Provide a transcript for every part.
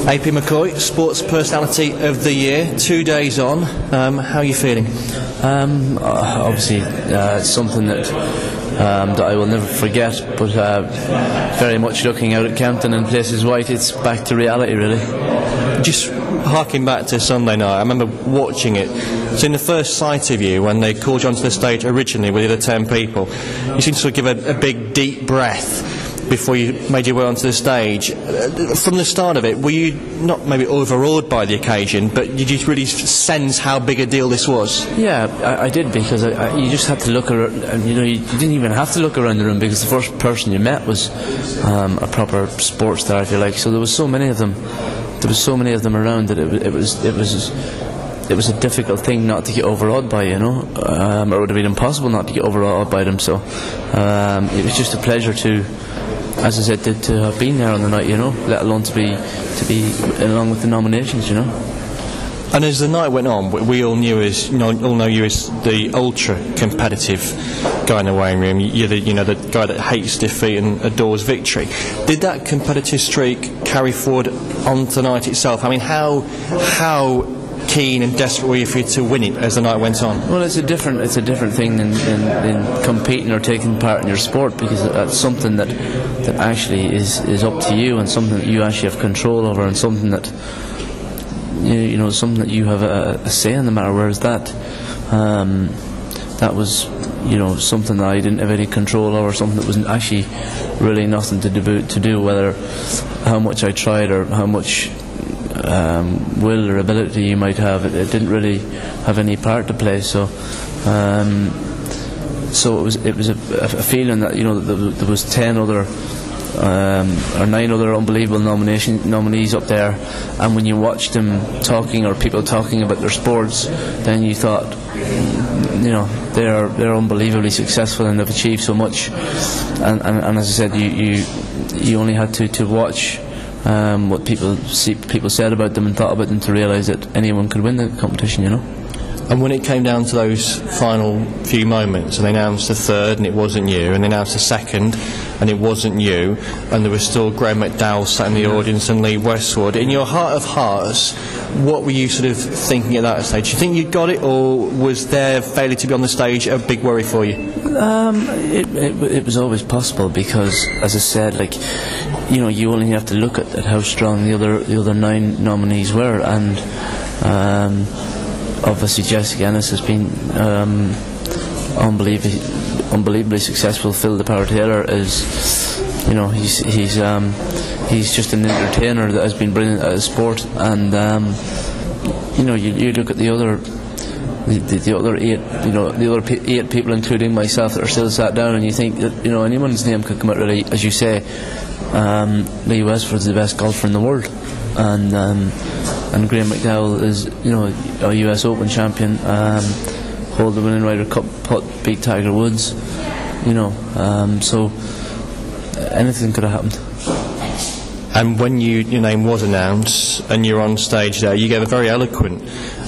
AP McCoy, Sports Personality of the Year, 2 days on. How are you feeling? Obviously, it's something that I will never forget, but very much looking out at Campton and places white, it's back to reality, really. Just harking back to Sunday night, I remember watching it. So in the first sight of you, when they called you onto the stage originally with the other 10 people, you seemed to sort of give a big deep breath before you made your way onto the stage. From the start of it, were you not maybe overawed by the occasion, but did you really sense how big a deal this was? Yeah, I did, because you just had to look around, and you didn't even have to look around the room, because the first person you met was a proper sports star, if you like. So there was so many of them. There was so many of them around that it was a difficult thing not to get overawed by, or it would have been impossible not to get overawed by them. So it was just a pleasure to, as I said, to have been there on the night, let alone to be along with the nominations, And as the night went on, we all knew all know you as the ultra competitive guy in the weighing room. You're the guy that hates defeat and adores victory. Did that competitive streak carry forward on tonight itself? I mean, how keen and desperate were you for you to win it as the night went on? Well, it's a different thing than competing or taking part in your sport, because that's something that actually is up to you, and something that you actually have control over, and something that something that you have a say in, no matter. Whereas that was something that I didn't have any control over, something that wasn't actually really nothing to do, whether how much I tried or how much will or ability you might have, it didn't really have any part to play. So it was a feeling that there was 10 other or 9 other unbelievable nominees up there, and when you watched them talking, or people talking about their sports, then you thought, they're unbelievably successful and they've achieved so much, and as I said, you only had to watch what people said about them and thought about them to realise that anyone could win the competition, And when it came down to those final few moments, and they announced the third and it wasn't you, and they announced the second and it wasn't you, and there was still Graham McDowell sat in the audience and Lee Westwood, in your heart of hearts, what were you sort of thinking at that stage? Do you think you got it, or was their failure to be on the stage a big worry for you? It was always possible, because, as I said, you only have to look at how strong the other 9 nominees were, and obviously Jessica Ennis has been unbelievably successful. Phil the Power Taylor is, he's just an entertainer that has been brilliant at his sport, and you look at the other 8 people, including myself, that are still sat down, and you think that anyone's name could come out, really. As you say, Lee Westwood's the best golfer in the world, and Graham McDowell is a US Open champion, hold the winning Ryder Cup putt, beat Tiger Woods, so anything could have happened. And when your name was announced and you're on stage there, you gave a very eloquent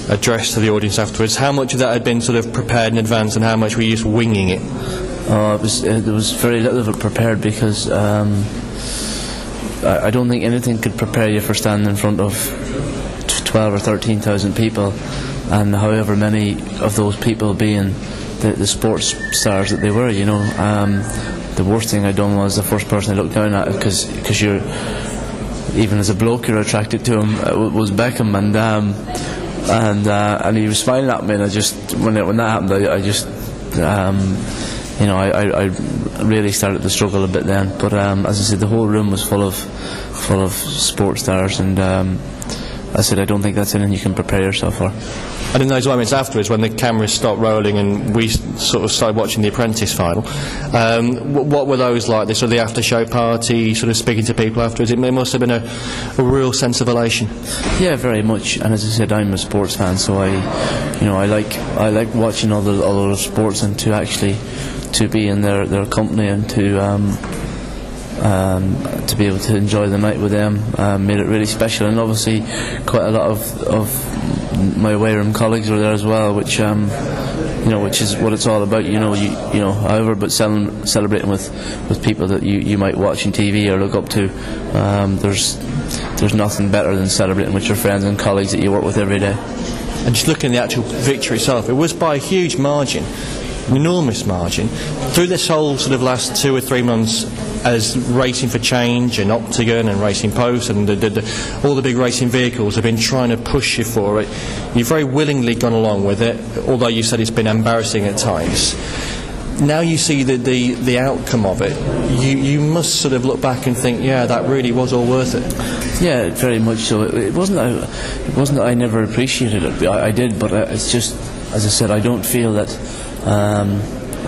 address to the audience afterwards. How much of that had been sort of prepared in advance, and how much were you just winging it? There was very little of it prepared, because I don't think anything could prepare you for standing in front of 12 or 13,000 people, and however many of those people being the sports stars that they were. The worst thing I'd done was the first person I looked down at, because you're, even as a bloke, you're attracted to him, was Beckham, and he was smiling at me, and I just, when that happened, I really started to struggle a bit then. But as I said, the whole room was full of sports stars, and I said, I don't think that's anything you can prepare yourself for. And in those moments afterwards, when the cameras stopped rolling and we sort of started watching The Apprentice final, what were those like? The sort of the after show party, sort of speaking to people afterwards. It must have been a real sense of elation. Yeah, very much. And as I said, I'm a sports fan, so I like watching all the sports, and to be in their company, and to be able to enjoy the night with them made it really special. And obviously quite a lot of my weight room colleagues were there as well, which which is what it's all about. However, but celebrating with people that you might watch on TV or look up to. There's nothing better than celebrating with your friends and colleagues that you work with every day. And just looking at the actual victory itself, it was by a huge margin, an enormous margin. Through this whole sort of last 2 or 3 months, as Racing for Change and Octagon and Racing Post and all the big racing vehicles have been trying to push you for it, you've very willingly gone along with it, although you said it's been embarrassing at times. Now you see the outcome of it, you must sort of look back and think, yeah, that really was all worth it. Yeah, very much so. It wasn't that I never appreciated it. I did, but it's just, as I said, I don't feel that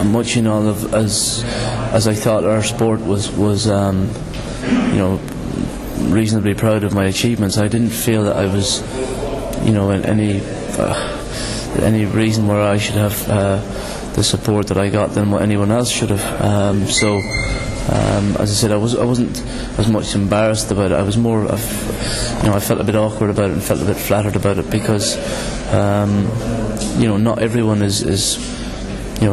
much in all of as I thought our sport was reasonably proud of my achievements. I didn't feel that I was in any reason where I should have the support that I got than what anyone else should have. As I said, I wasn't as much embarrassed about it. I was more of, I felt a bit awkward about it and felt a bit flattered about it because not everyone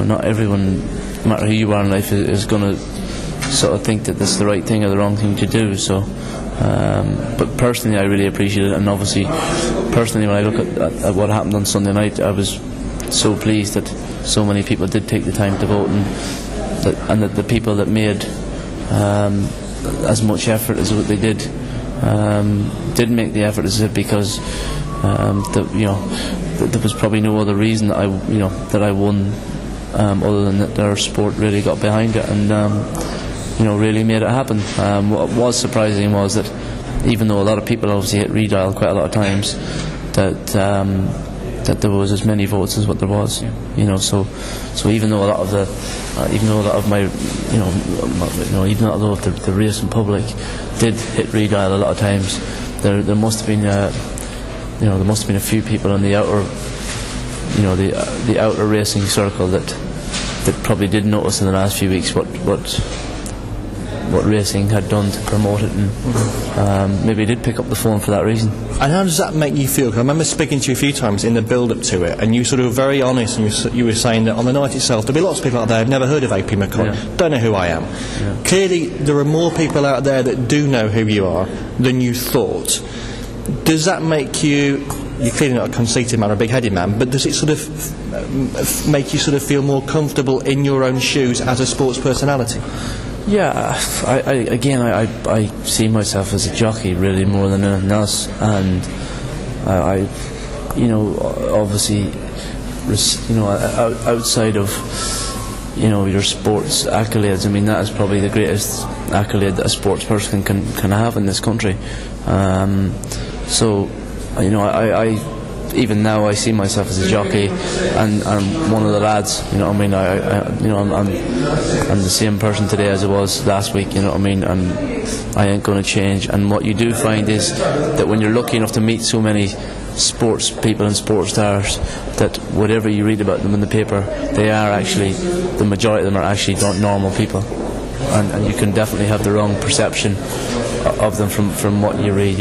not everyone, no matter who you are in life, is going to sort of think that this is the right thing or the wrong thing to do. So, but personally, I really appreciate it, and obviously, personally, when I look at what happened on Sunday night, I was so pleased that so many people did take the time to vote, and that the people that made as much effort as what they did make the effort, as I said, because there was probably no other reason that I won, other than that our sport really got behind it and really made it happen. What was surprising was that even though a lot of people obviously hit redial quite a lot of times, that there was as many votes as what there was. So even though a lot of the racing public did hit redial a lot of times, there must have been a few people in the outer the outer racing circle that probably did notice in the last few weeks what racing had done to promote it, and maybe did pick up the phone for that reason. And how does that make you feel? 'Cause I remember speaking to you a few times in the build-up to it, and you sort of were very honest, and you were saying that on the night itself there'll be lots of people out there who've never heard of AP McCoy, don't know who I am. Clearly there are more people out there that do know who you are than you thought. Does that make you... You're clearly not a conceited man or a big-headed man, but does it sort of make you sort of feel more comfortable in your own shoes as a sports personality? Yeah, I see myself as a jockey really more than anything else, and obviously, outside of your sports accolades, I mean, that is probably the greatest accolade that a sports person can have in this country. I even now I see myself as a jockey, and I'm one of the lads. I'm the same person today as I was last week. And I ain't going to change. And what you do find is that when you're lucky enough to meet so many sports people and sports stars, that whatever you read about them in the paper, the majority of them are actually not normal people, and you can definitely have the wrong perception of them from what you read.